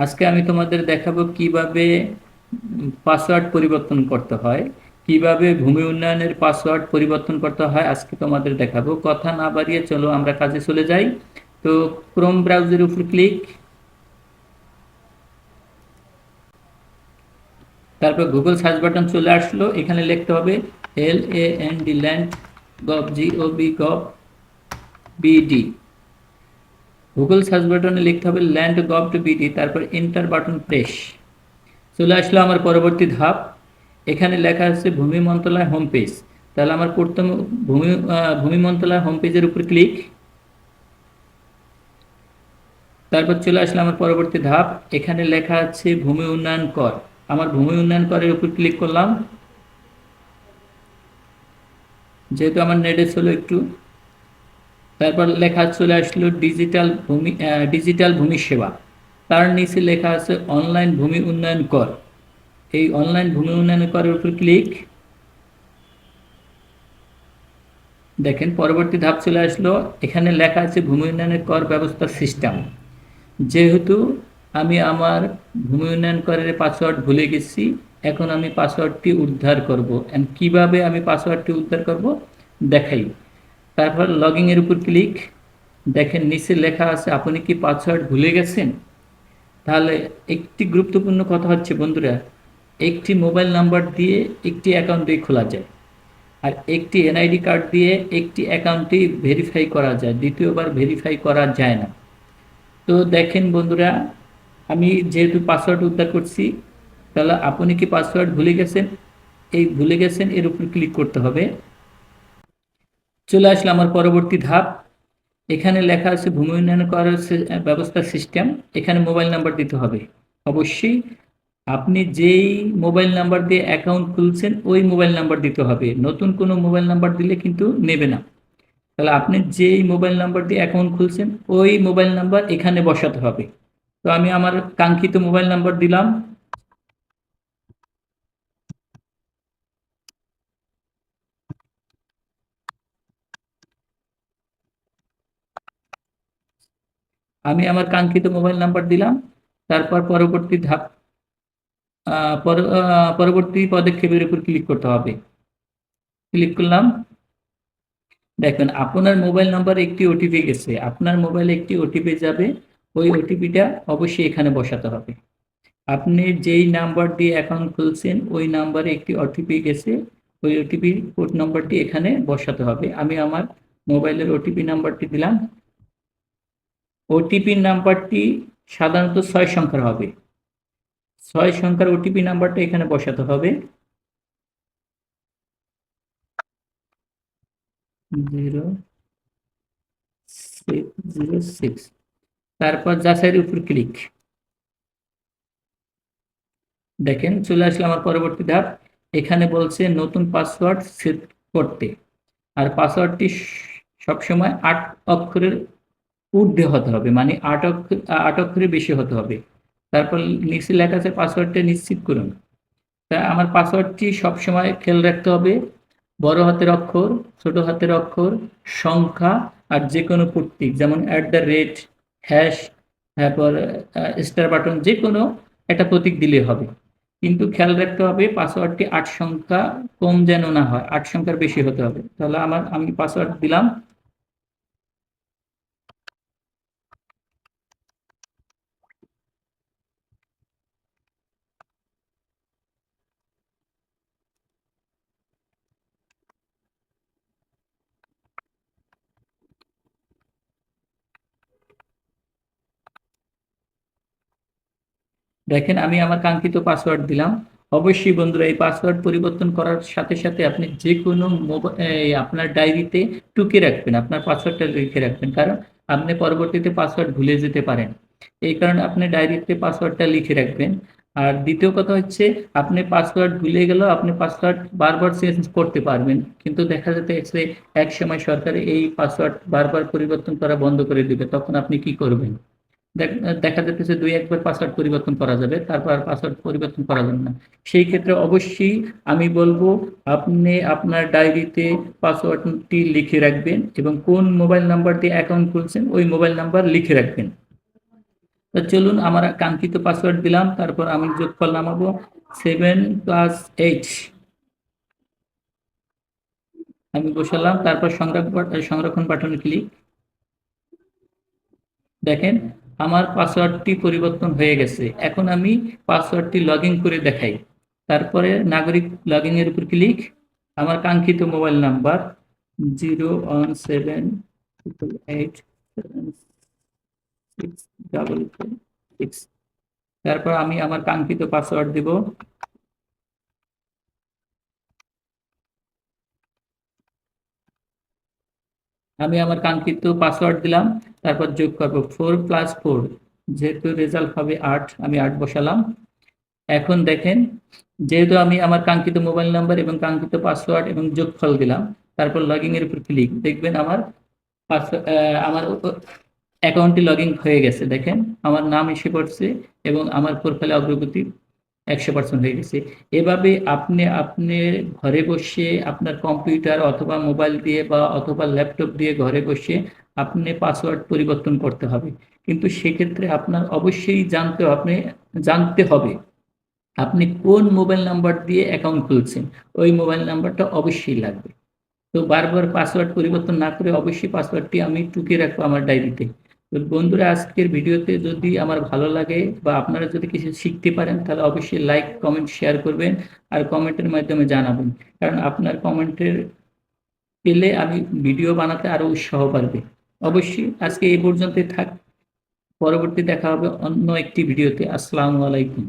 আজকে আমি তোমাদের দেখাবো কিভাবে পাসওয়ার্ড পরিবর্তন করতে হয়, কিভাবে ভূমি উন্নয়নের পাসওয়ার্ড পরিবর্তন করতে হয় আজকে তোমাদের দেখাবো। কথা না বাড়িয়ে চলো আমরা কাজে চলে যাই। তো ক্রোম ব্রাউজারের উপর ক্লিক, তারপর গুগল সার্চ বাটন চলে আসলো, এখানে লিখতে হবে LAND land gov GOV.BD। Google search বাটনে লিখতে হবে land.gov.bd, তারপর এন্টার বাটন প্রেস। চলে আসলো আমার পরবর্তী ধাপ। এখানে লেখা আছে ভূমি মন্ত্রণালয় হোম পেজ। তাহলে আমার প্রথম ভূমি মন্ত্রণালয় হোম পেজের উপর ক্লিক। তারপর চলে আসলো আমার পরবর্তী ধাপ। এখানে লেখা আছে ভূমি উন্নয়ন কর। আমার ভূমি উন্নয়ন করের উপর ক্লিক করলাম। যেহেতু আমার নেটে ছিল একটু, তারপর লেখা চলে আসলো ডিজিটাল ভূমি সেবা। তার নিচে লেখা আছে অনলাইন ভূমি উন্নয়ন কর। এই অনলাইন ভূমি উন্নয়ন করের উপর ক্লিক। দেখেন পরবর্তী ধাপ চলে আসলো, এখানে লেখা আছে ভূমি উন্নয়নের কর ব্যবস্থা সিস্টেম। যেহেতু আমি আমার ভূমি উন্নয়ন করের পাসওয়ার্ড ভুলে গেছি, এখন আমি পাসওয়ার্ডটি উদ্ধার করব। এন্ড কিভাবে আমি পাসওয়ার্ডটি উদ্ধার করব দেখাই। তারপর লগইন এর উপর ক্লিক। দেখেন নিচে লেখা আছে আপনি কি পাসওয়ার্ড ভুলে গেছেন। তাহলে একটি গুরুত্বপূর্ণ কথা হচ্ছে বন্ধুরা, একটি মোবাইল নাম্বার দিয়ে একটি অ্যাকাউন্টই খোলা যায়, আর একটি এনআইডি কার্ড দিয়ে একটি অ্যাকাউন্টই ভেরিফাই করা যায়, দ্বিতীয়বার ভেরিফাই করা যায় না। তো দেখেন বন্ধুরা, আমি যেহেতু পাসওয়ার্ড উদ্ধার করছি, তাহলে আপনি কি পাসওয়ার্ড ভুলে গেছেন, এই ভুলে গেছেন এর উপর ক্লিক করতে হবে। চলে আসলে আমার পরবর্তী ধাপ। এখানে লেখা আছে ভূমি উন্নয়ন করার ব্যবস্থা সিস্টেম। এখানে মোবাইল নাম্বার দিতে হবে অবশ্যই। আপনি যেই মোবাইল নাম্বার দিয়ে অ্যাকাউন্ট খুলছেন ওই মোবাইল নাম্বার দিতে হবে, নতুন কোনো মোবাইল নাম্বার দিলে কিন্তু নেবে না। তাহলে আপনি যেই মোবাইল নাম্বার দিয়ে অ্যাকাউন্ট খুলছেন ওই মোবাইল নাম্বার এখানে বসাতে হবে। তো আমি আমার কাঙ্ক্ষিত মোবাইল নাম্বার দিলাম। মোবাইল নাম্বার দিলাম। তারপর পরবর্তী ধাপ, পরবর্তী পদক্ষেপের উপর ক্লিক করতে হবে। ক্লিক করলাম। দেখেন আপনার মোবাইল নাম্বারে একটি ওটিপি গেছে, আপনার মোবাইলে একটি ওটিপি যাবে, ওই ওটিপিটা অবশ্যই এখানে বসাতে হবে। আপনি যেই নাম্বার দিয়ে অ্যাকাউন্ট খুলছেন ওই নাম্বারে একটি ওটিপি গেছে, ওই ওটিপি কোড নাম্বারটি এখানে বসাতে হবে। আমি আমার মোবাইলের ওটিপি নাম্বারটি দিলাম। ওটিপি নাম্বারটি সাধারণত 6 সংখ্যার হবে। 6 সংখ্যার ওটিপি নাম্বারটা এখানে বসাতে হবে। 0606। তারপর যাচাইয়ের উপর ক্লিক। দেখেন চলে আসলে আমার পরবর্তী ধাপ। এখানে বলছে নতুন পাসওয়ার্ড সেট করতে, আর পাসওয়ার্ডটি সবসময় 8 অক্ষরের ঊর্ধ্বে হতে হবে, মানে 8 অক্ষরের বেশি হতে হবে। তারপর নিচে লেখা আছে পাসওয়ার্ডটা নিশ্চিত করুন। তা আমার পাসওয়ার্ডটি সবসময় খেয়াল রাখতে হবে, বড় হাতের অক্ষর, ছোট হাতের অক্ষর, সংখ্যা, আর যে কোনো প্রতীক যেমন @, হ্যাশ, তারপর স্টার বাটন, যে কোনো একটা প্রতীক দিলে হবে। কিন্তু খেয়াল রাখতে হবে পাসওয়ার্ডটি 8 সংখ্যা কম যেন না হয়, 8 সংখ্যার বেশি হতে হবে। তাহলে আমি পাসওয়ার্ড দিলাম। দেখেন আমি আমার কাঙ্ক্ষিত পাসওয়ার্ড দিলাম। অবশ্যই বন্ধুরা এই পাসওয়ার্ড পরিবর্তন করার সাথে সাথে আপনি যে কোনো আপনার ডায়েরিতে টুকে রাখবেন, আপনার পাসওয়ার্ডটা লিখে রাখবেন, কারণ আপনি পরবর্তীতে পাসওয়ার্ড ভুলে যেতে পারেন। এই কারণে আপনি ডায়েরিতে পাসওয়ার্ডটা লিখে রাখবেন। আর দ্বিতীয় কথা হচ্ছে, আপনি পাসওয়ার্ড ভুলে গেলেও আপনি পাসওয়ার্ড বারবার চেঞ্জ করতে পারবেন, কিন্তু দেখা যেতে এক সময় সরকার এই পাসওয়ার্ড বারবার পরিবর্তন করা বন্ধ করে দিবে, তখন আপনি কি করবেন। দেখা যাচ্ছে 2-1 বার পাসওয়ার্ড পরিবর্তন করা যাবে, তারপর আর পাসওয়ার্ড পরিবর্তন করা যাবে না। সেই ক্ষেত্রে অবশ্যই আমি বলবো আপনি আপনার ডায়েরিতে পাসওয়ার্ডটি লিখে রাখবেন এবং কোন মোবাইল নাম্বার দিয়ে অ্যাকাউন্ট খুলছেন ওই মোবাইল নাম্বার লিখে রাখবেন। তো চলুন আমার কাঙ্ক্ষিত পাসওয়ার্ড দিলাম, তারপর আমি যোগফল নামাবো 7+8 আমি বসালাম, তারপর সংরক্ষণ বাটনে ক্লিক। দেখেন আমার পাসওয়ার্ডটি পরিবর্তন হয়ে গেছে। এখন আমি পাসওয়ার্ডটি লগ ইন করে দেখাই। তারপরে নাগরিক লগ ইনের উপর ক্লিক। আমার কাঙ্ক্ষিত মোবাইল নাম্বার 01788764446। তারপর আমি আমার কাঙ্ক্ষিত পাসওয়ার্ড দিব। আমি আমার কাঙ্ক্ষিত পাসওয়ার্ড দিলাম, তারপর যোগ করব 4+4, যেহেতু রেজাল্ট হবে 8, আমি 8 বসালাম। এখন দেখেন যেহেতু আমি আমার কাঙ্ক্ষিত মোবাইল নাম্বার এবং কাঙ্ক্ষিত পাসওয়ার্ড এবং যোগফল দিলাম, তারপর লগইন এর উপর ক্লিক, দেখবেন আমার আমার অ্যাকাউন্টটি লগ ইন হয়ে গেছে। দেখেন আমার নাম এসে পড়ছে এবং আমার প্রোফাইলে অগ্রগতি 100% হয়ে গেছে। এভাবে আপনি আপনার ঘরে বসে আপনার কম্পিউটার অথবা মোবাইল দিয়ে বা অথবা ল্যাপটপ দিয়ে ঘরে বসে আপনি পাসওয়ার্ড পরিবর্তন করতে হবে। কিন্তু সেক্ষেত্রে আপনার অবশ্যই জানতে হবে আপনি কোন মোবাইল নাম্বার দিয়ে অ্যাকাউন্ট খুলছেন, ওই মোবাইল নাম্বারটা অবশ্যই লাগবে। তো বারবার পাসওয়ার্ড পরিবর্তন না করে অবশ্যই পাসওয়ার্ডটি আমি টুকে রাখবো আমার ডায়েরিতে। তো বন্ধুরা, আজকের ভিডিওতে যদি আমার ভালো লাগে বা আপনারা যদি কিছু শিখতে পারেন, তাহলে অবশ্যই লাইক, কমেন্ট, শেয়ার করবেন আর কমেন্টের মাধ্যমে জানাবেন। কারণ আপনার কমেন্টের পেলে আমি ভিডিও বানাতে আরও উৎসাহ বাড়বে। অবশ্যই আজকে এই পর্যন্তই থাক। পরবর্তী দেখা হবে অন্য একটি ভিডিওতে। আসসালামু আলাইকুম।